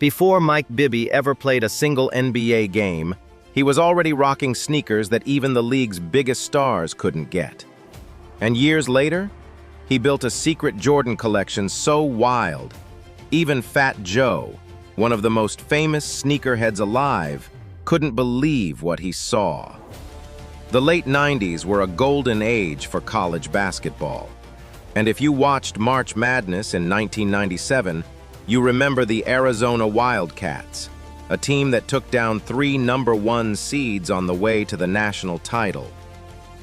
Before Mike Bibby ever played a single NBA game, he was already rocking sneakers that even the league's biggest stars couldn't get. And years later, he built a secret Jordan collection so wild, even Fat Joe, one of the most famous sneakerheads alive, couldn't believe what he saw. The late 90s were a golden age for college basketball. And if you watched March Madness in 1997, you remember the Arizona Wildcats, a team that took down 3 #1 seeds on the way to the national title.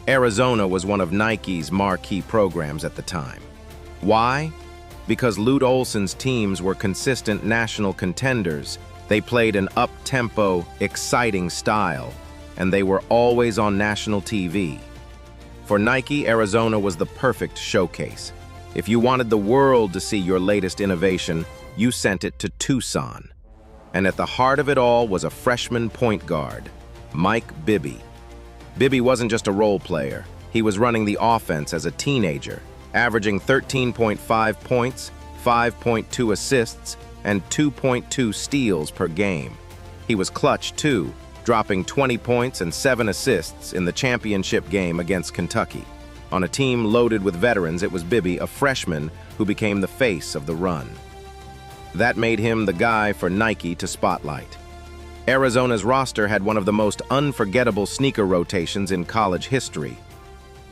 Arizona was one of Nike's marquee programs at the time. Why? Because Lute Olson's teams were consistent national contenders. They played an up-tempo, exciting style, and they were always on national TV. For Nike, Arizona was the perfect showcase. If you wanted the world to see your latest innovation, you sent it to Tucson. And at the heart of it all was a freshman point guard, Mike Bibby. Bibby wasn't just a role player. He was running the offense as a teenager, averaging 13.5 points, 5.2 assists, and 2.2 steals per game. He was clutch, too, dropping 20 points and 7 assists in the championship game against Kentucky. On a team loaded with veterans, it was Bibby, a freshman, who became the face of the run. That made him the guy for Nike to spotlight. Arizona's roster had one of the most unforgettable sneaker rotations in college history.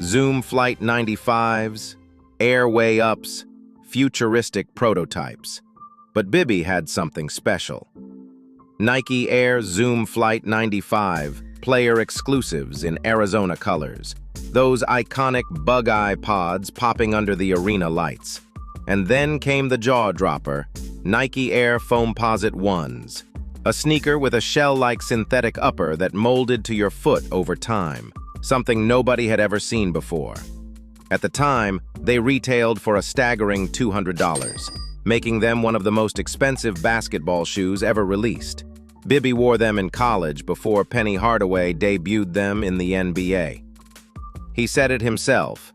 Zoom Flight 95s, Airway Ups, futuristic prototypes. But Bibby had something special. Nike Air Zoom Flight 95, player exclusives in Arizona colors. Those iconic bug-eye pods popping under the arena lights. And then came the jaw-dropper, Nike Air Foamposite 1s. A sneaker with a shell-like synthetic upper that molded to your foot over time, something nobody had ever seen before. At the time, they retailed for a staggering $200, making them one of the most expensive basketball shoes ever released. Bibby wore them in college before Penny Hardaway debuted them in the NBA. He said it himself,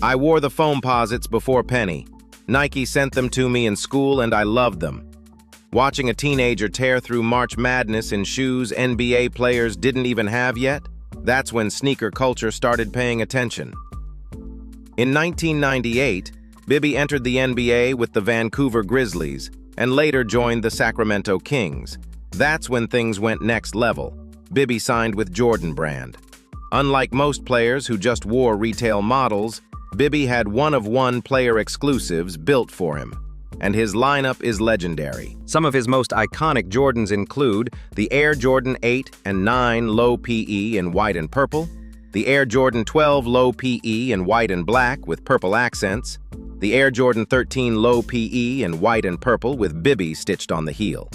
"I wore the Foamposites before Penny. Nike sent them to me in school and I loved them." Watching a teenager tear through March Madness in shoes NBA players didn't even have yet, that's when sneaker culture started paying attention. In 1998, Bibby entered the NBA with the Vancouver Grizzlies and later joined the Sacramento Kings. That's when things went next level. Bibby signed with Jordan Brand. Unlike most players who just wore retail models, Bibby had one-of-one player exclusives built for him, and his lineup is legendary. Some of his most iconic Jordans include the Air Jordan 8 and 9 Low PE in white and purple, the Air Jordan 12 Low PE in white and black with purple accents, the Air Jordan 13 Low PE in white and purple with Bibby stitched on the heel,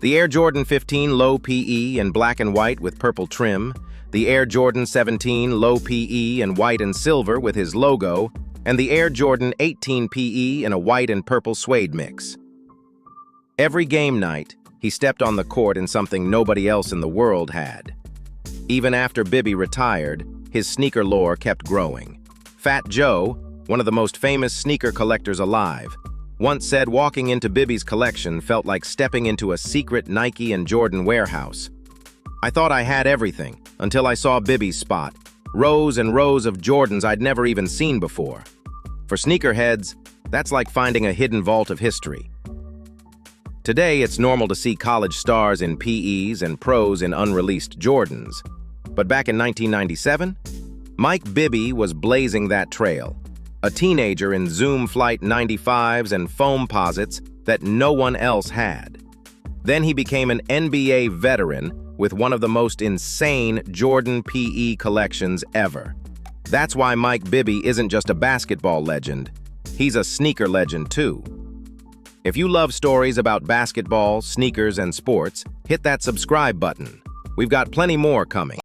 the Air Jordan 15 Low PE in black and white with purple trim, the Air Jordan 17 Low PE in white and silver with his logo, and the Air Jordan 18 PE in a white and purple suede mix. Every game night, he stepped on the court in something nobody else in the world had. Even after Bibby retired, his sneaker lore kept growing. Fat Joe, one of the most famous sneaker collectors alive, once said walking into Bibby's collection felt like stepping into a secret Nike and Jordan warehouse. "I thought I had everything, until I saw Bibby's spot. Rows and rows of Jordans I'd never even seen before." For sneakerheads, that's like finding a hidden vault of history. Today, it's normal to see college stars in PEs and pros in unreleased Jordans. But back in 1997, Mike Bibby was blazing that trail. A teenager in Zoom Flight 95s and Foamposites that no one else had. Then he became an NBA veteran with one of the most insane Jordan PE collections ever. That's why Mike Bibby isn't just a basketball legend, he's a sneaker legend too. If you love stories about basketball, sneakers, and sports, hit that subscribe button. We've got plenty more coming.